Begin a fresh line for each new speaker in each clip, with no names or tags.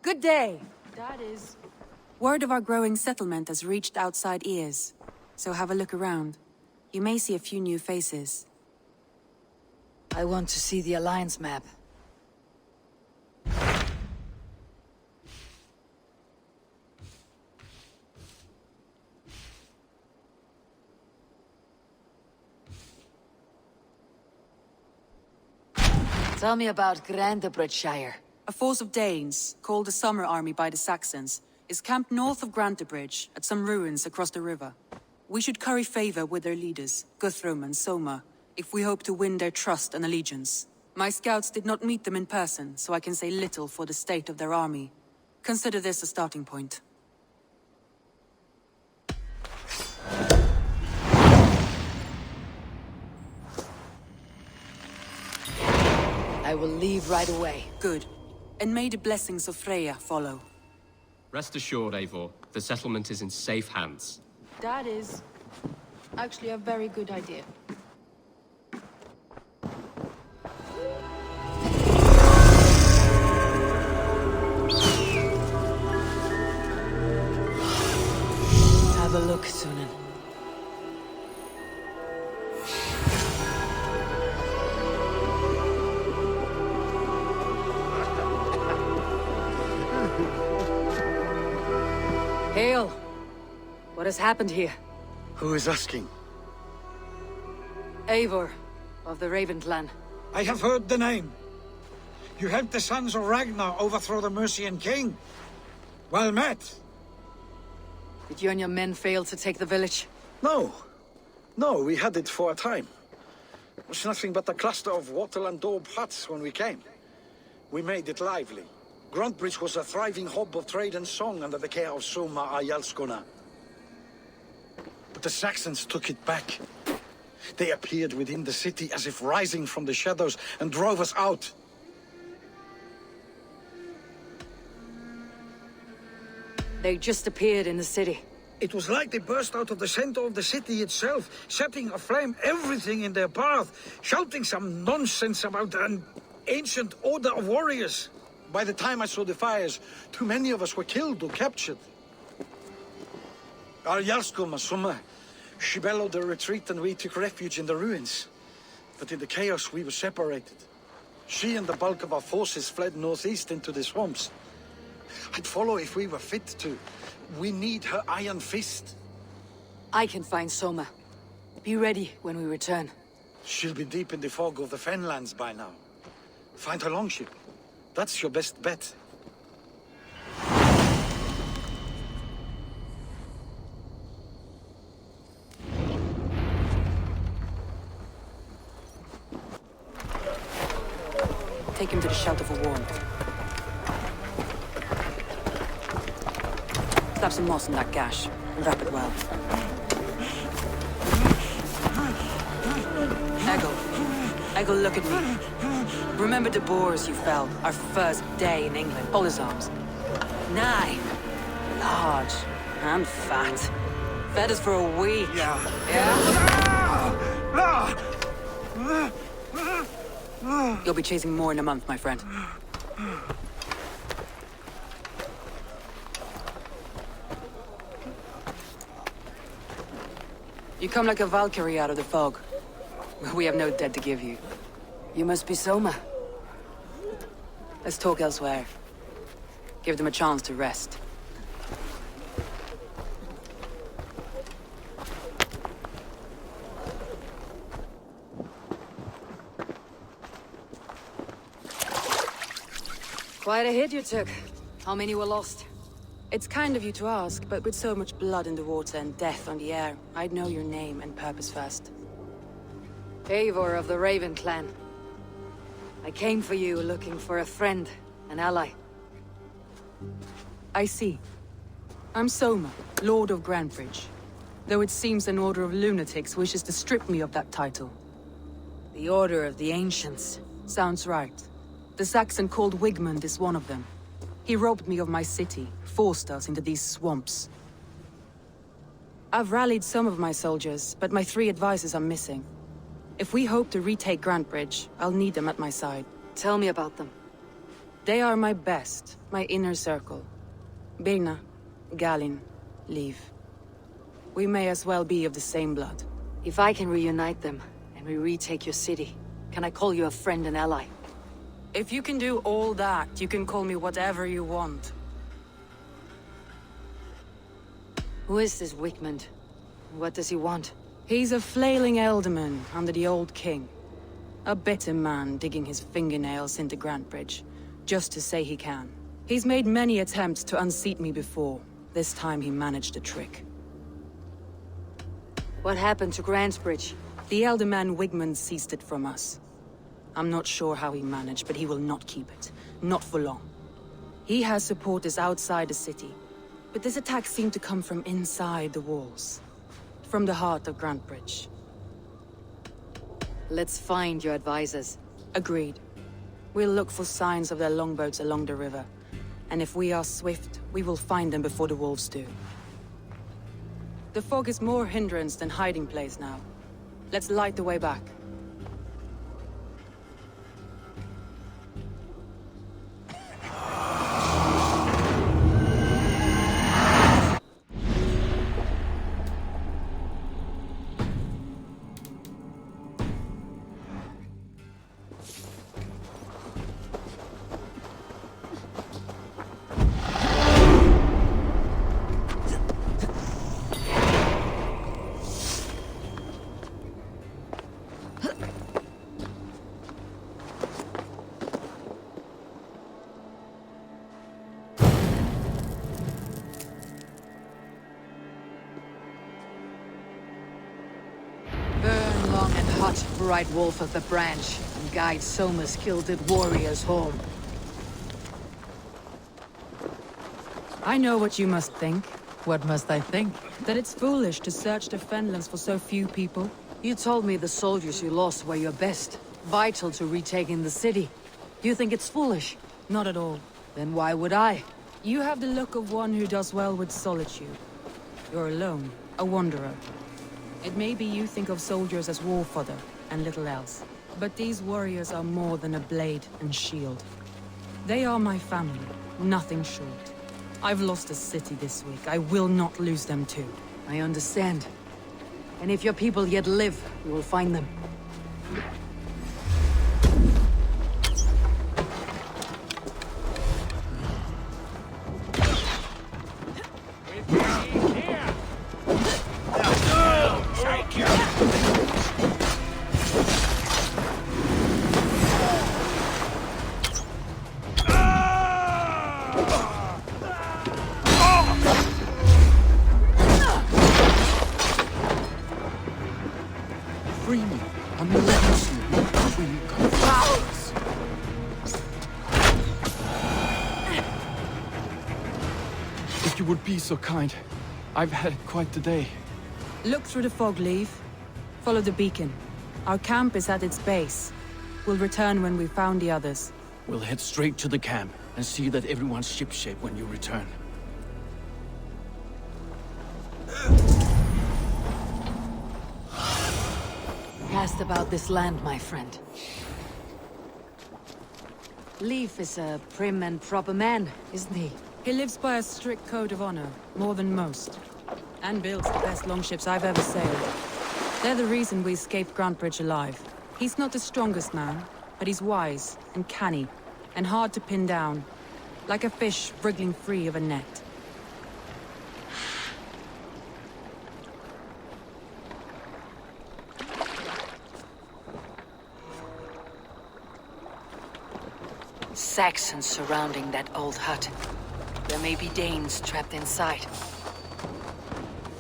Good day. That is... Word of our growing settlement has reached outside ears. So have a look around. You may see a few new faces.
I want to see the Alliance map. Tell me about Grantebridgeshire.
A force of Danes, called the Summer Army by the Saxons, is camped north of Grantebridge, at some ruins across the river. We should curry favor with their leaders, Guthrum and Soma, if we hope to win their trust and allegiance. My scouts did not meet them in person, so I can say little for the state of their army. Consider this a starting point.
I will leave right away.
Good. And may the blessings of Freya follow.
Rest assured, Eivor, the settlement is in safe hands.
That is... actually a very good idea.
Have a look, Sunan. Hail! What has happened here?
Who is asking?
Eivor, of the Raven clan.
I have heard the name. You helped the sons of Ragnar overthrow the Mercian king. Well met.
Did you and your men fail to take the village?
No. No, we had it for a time. It was nothing but a cluster of wattle and daub huts when we came. We made it lively. Grantebridge was a thriving hub of trade and song under the care of Soma Ayalskona. But the Saxons took it back. They appeared within the city as if rising from the shadows and drove us out.
They just appeared in the city.
It was like they burst out of the center of the city itself, setting aflame everything in their path, shouting some nonsense about an ancient order of warriors.
By the time I saw the fires, too many of us were killed or captured. Ayalskona, Soma, she bellowed a retreat and we took refuge in the ruins. But in the chaos we were separated. She and the bulk of our forces fled northeast into the swamps. I'd follow if we were fit to. We need her iron fist.
I can find Soma. Be ready when we return.
She'll be deep in the fog of the Fenlands by now. Find her longship. That's your best bet.
Take him to the shelter for warmth. Slap some moss in that gash, and wrap it well. Eggle, look at me. Remember the boars you felled, our first day in England? Hold his arms. 9. Large and fat. Fed us for a week.
Yeah.
You'll be chasing more in a month, my friend. You come like a Valkyrie out of the fog. We have no dead to give you.
You must be Soma.
Let's talk elsewhere. Give them a chance to rest.
Quite a hit you took. How many were lost?
It's kind of you to ask, but with so much blood in the water and death on the air, I'd know your name and purpose first.
Eivor of the Raven clan. I came for you looking for a friend, an ally.
I see. I'm Soma, Lord of Grantebridge. Though it seems an order of lunatics wishes to strip me of that title.
The Order of the Ancients.
Sounds right. The Saxon called Wigmund is one of them. He robbed me of my city, forced us into these swamps. I've rallied some of my soldiers, but my 3 advisors are missing. If we hope to retake Grantebridge, I'll need them at my side.
Tell me about them.
They are my best, my inner circle. Birna, Galin, Liv. We may as well be of the same blood.
If I can reunite them, and we retake your city, can I call you a friend and ally?
If you can do all that, you can call me whatever you want.
Who is this Wigmund? What does he want?
He's a flailing elderman under the old king. A bitter man digging his fingernails into Grantebridge, just to say he can. He's made many attempts to unseat me before. This time he managed a trick.
What happened to Grantebridge?
The elderman Wigmund seized it from us. I'm not sure how he managed, but he will not keep it. Not for long. He has supporters outside the city, but this attack seemed to come from inside the walls. From the heart of Grantebridge.
Let's find your advisors.
Agreed. We'll look for signs of their longboats along the river. And if we are swift, we will find them before the wolves do. The fog is more hindrance than hiding place now. Let's light the way back.
Burn long and hot, bright wolf of the branch, and guide Soma's gilded warriors home.
I know what you must think.
What must I think?
That it's foolish to search the Fenlands for so few people.
You told me the soldiers you lost were your best, vital to retaking the city. You think it's foolish?
Not at all.
Then why would I?
You have the look of one who does well with solitude. You're alone, a wanderer. It may be you think of soldiers as war fodder, and little else. But these warriors are more than a blade and shield. They are my family, nothing short. I've lost a city this week. I will not lose them too.
I understand. And if your people yet live, you will find them.
Free me, and we'll let you see where you go. If you would be so kind, I've had quite the day.
Look through the fog, Leave. Follow the beacon. Our camp is at its base. We'll return when we've found the others.
We'll head straight to the camp and see that everyone's shipshape when you return.
Asked about this land, my friend. Leif is a prim and proper man, isn't he?
He lives by a strict code of honor, more than most. And builds the best longships I've ever sailed. They're the reason we escaped Grantebridge alive. He's not the strongest man, but he's wise and canny, and hard to pin down. Like a fish wriggling free of a net.
Saxons surrounding that old hut. There may be Danes trapped inside.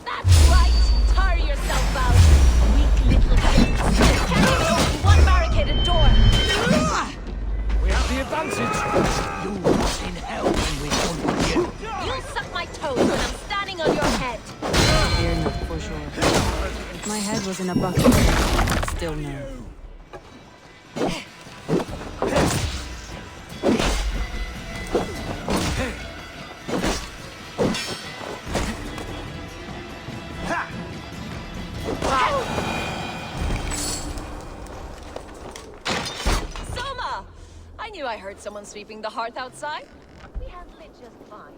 That's right! Tire yourself out! Weak little things! Can't even open one barricaded door!
We have the advantage.
You rot in hell when we don't want you.
You'll suck my toes when I'm standing on your head!
Fear not, for sure. If my head was in a bucket, I'd still no.
I knew I heard someone sweeping the hearth outside. We handle it just fine.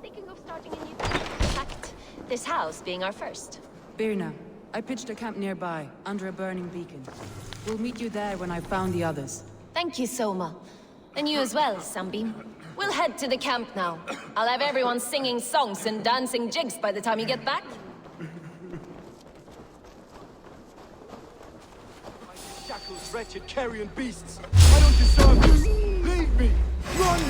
Thinking of starting a new... In fact, this house being our first.
Birna, I pitched a camp nearby, under a burning beacon. We'll meet you there when I've found the others.
Thank you, Soma. And you as well, Sunbeam. We'll head to the camp now. I'll have everyone singing songs and dancing jigs by the time you get back.
Shackles, wretched carrion beasts! I don't deserve this! Leave me! Run!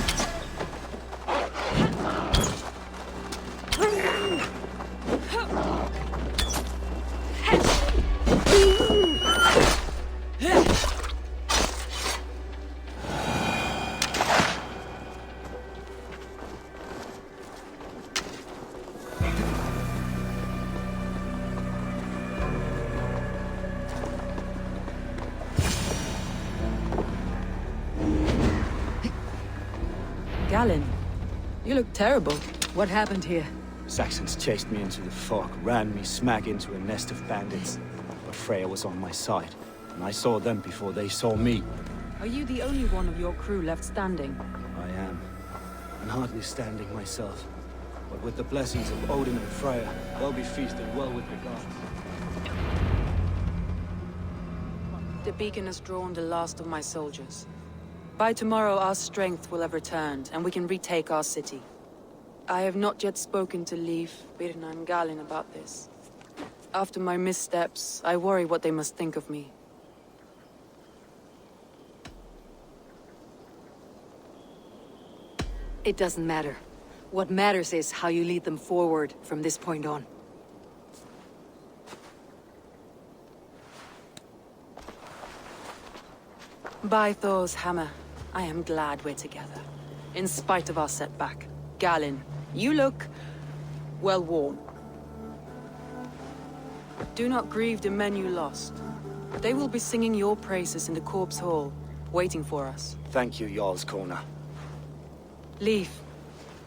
Galen, you look terrible. What happened here?
Saxons chased me into the fog, ran me smack into a nest of bandits. But Freya was on my side, and I saw them before they saw me.
Are you the only one of your crew left standing?
I am. And hardly standing myself. But with the blessings of Odin and Freya, I'll be feasting well with the gods.
The beacon has drawn the last of my soldiers. By tomorrow, our strength will have returned, and we can retake our city. I have not yet spoken to Leif, Birna, and Galen about this. After my missteps, I worry what they must think of me.
It doesn't matter. What matters is how you lead them forward from this point on.
By Thor's hammer, I am glad we're together. In spite of our setback. Galen, you look... well worn. Do not grieve the men you lost. They will be singing your praises in the Corpse Hall, waiting for us.
Thank you, Jarl's Kona.
Leif,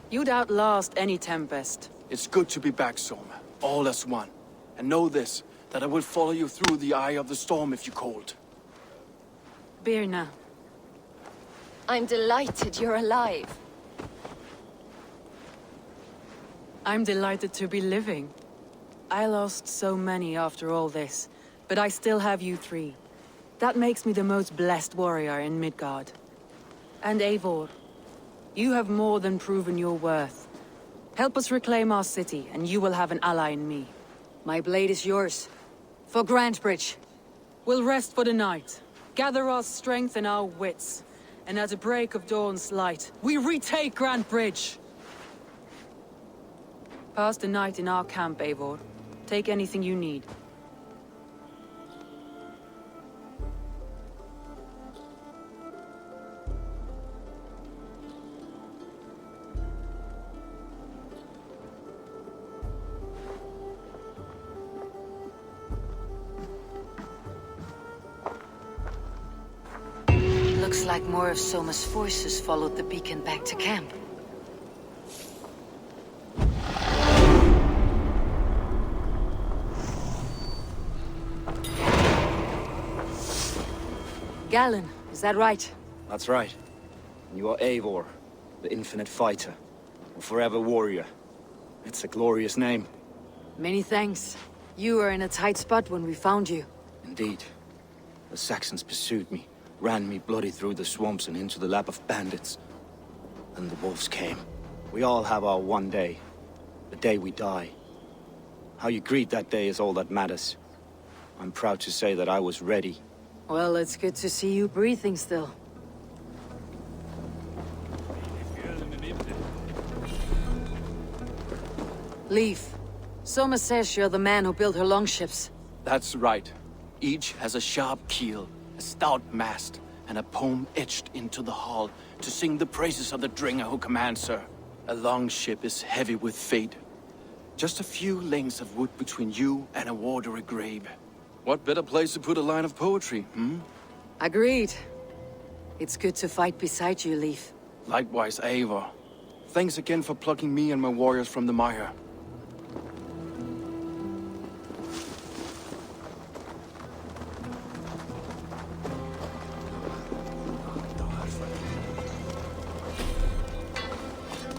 you'd outlast any tempest.
It's good to be back, Soma. All as one. And know this, that I will follow you through the eye of the storm if you called.
Birna,
I'm delighted you're alive.
I'm delighted to be living. I lost so many after all this, but I still have you three. That makes me the most blessed warrior in Midgard. And Eivor, you have more than proven your worth. Help us reclaim our city, and you will have an ally in me.
My blade is yours. For Grantebridge.
We'll rest for the night, gather our strength and our wits, and at the break of dawn's light, we retake Grantebridge! Pass the night in our camp, Eivor. Take anything you need.
Looks like more of Soma's forces followed the beacon back to camp. Galen, is that right?
That's right. You are Eivor, the infinite fighter, a forever warrior. It's a glorious name.
Many thanks. You were in a tight spot when we found you.
Indeed. The Saxons pursued me, ran me bloody through the swamps and into the lap of bandits. Then the wolves came. We all have our one day. The day we die. How you greet that day is all that matters. I'm proud to say that I was ready.
Well, it's good to see you breathing still. Leif, Soma says you're the man who built her longships.
That's right. Each has a sharp keel, a stout mast, and a poem etched into the hull to sing the praises of the Dringer who commands her. A longship is heavy with fate. Just a few lengths of wood between you and a watery grave. What better place to put a line of poetry, hmm?
Agreed. It's good to fight beside you, Leif.
Likewise, Eivor. Thanks again for plucking me and my warriors from the mire.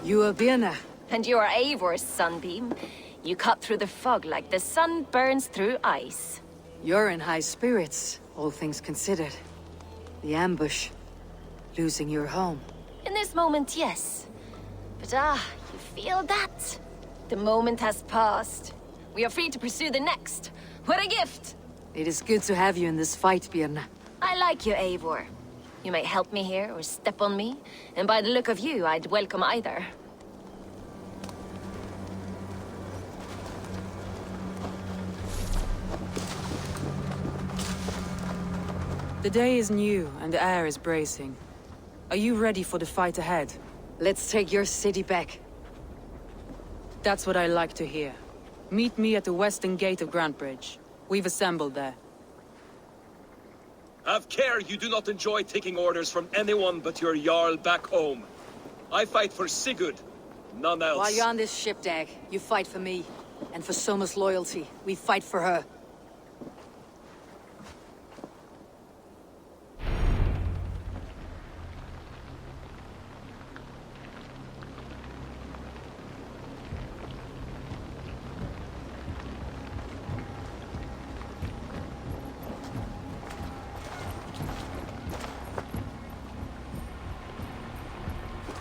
You are Birna.
And you are Eivor's sunbeam. You cut through the fog like the sun burns through ice.
You're in high spirits, all things considered. The ambush. Losing your home.
In this moment, yes. But you feel that? The moment has passed. We are free to pursue the next. What a gift!
It is good to have you in this fight, Birna.
I like you, Eivor. You may help me here or step on me, and by the look of you, I'd welcome either.
The day is new and the air is bracing. Are you ready for the fight ahead?
Let's take your city back.
That's what I like to hear. Meet me at the western gate of Grantebridge. We've assembled there.
Have care you do not enjoy taking orders from anyone but your Jarl back home. I fight for Sigurd, none else.
While you're on this ship, Dag, you fight for me. And for Soma's loyalty, we fight for her.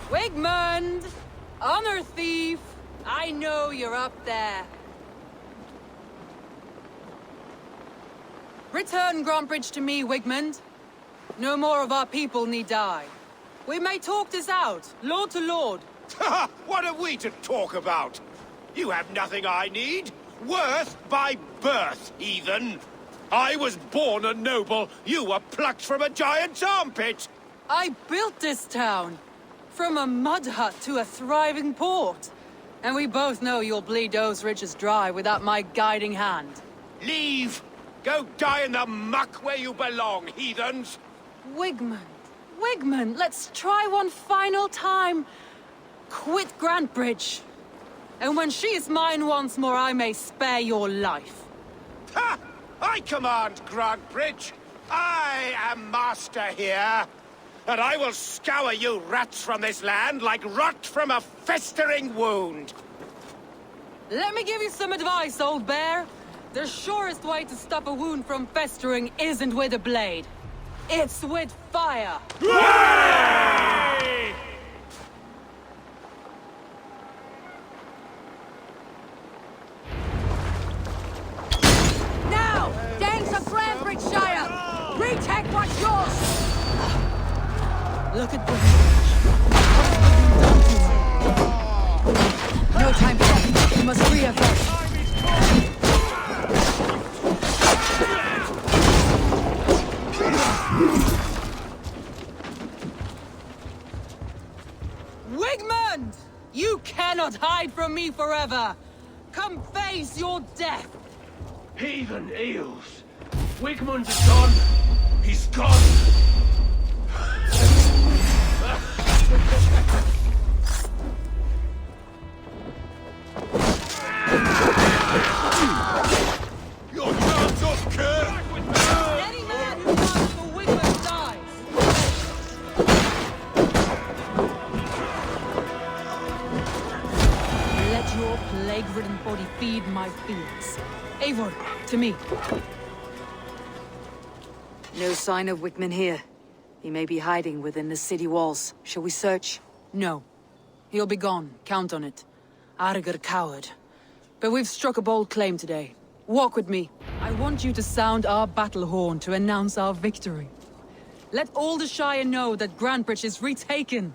Wigmund! Honor thief! I know you're up there. Return Grantebridge to me, Wigmund. No more of our people need die. We may talk this out, lord to lord.
What are we to talk about? You have nothing I need. Worth by birth, heathen. I was born a noble. You were plucked from a giant's armpit.
I built this town. From a mud hut to a thriving port. And we both know you'll bleed those riches dry without my guiding hand.
Leave! Go die in the muck where you belong, heathens!
Wigmund, let's try one final time. Quit Grantebridge. And when she is mine once more, I may spare your life.
Ha! I command Grantebridge. I am master here. And I will scour you rats from this land like rot from a festering wound.
Let me give you some advice, old bear. The surest way to stop a wound from festering isn't with a blade. It's with fire.
Hooray!
Now! Danes of Grantebridgeshire! Retake what's yours!
Look at the
No time for that. We must free her first.
Wigmund! You cannot hide from me forever! Come face your death!
Heathen eels. Wigmund is gone. He's gone. Your chance of care!
Any man who dies for Wigmund dies! Let your plague-ridden body feed my feelings. Eivor, to me.
No sign of Wigmund here. He may be hiding within the city walls. Shall we search?
No. He'll be gone, count on it. Arger coward. But we've struck a bold claim today. Walk with me. I want you to sound our battle horn to announce our victory. Let all the Shire know that Grantebridge is retaken.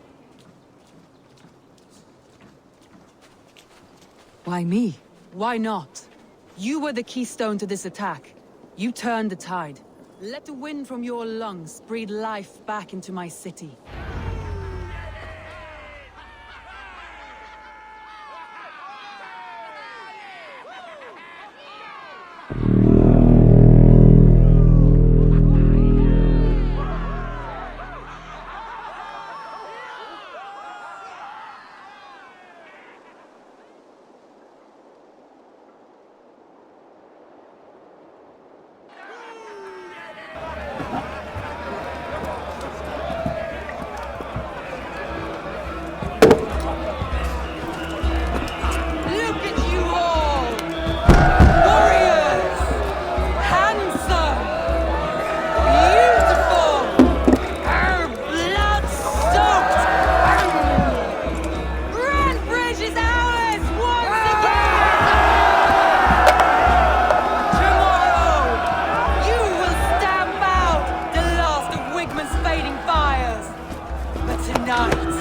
Why me?
Why not? You were the keystone to this attack. You turned the tide. Let the wind from your lungs breathe life back into my city.
night.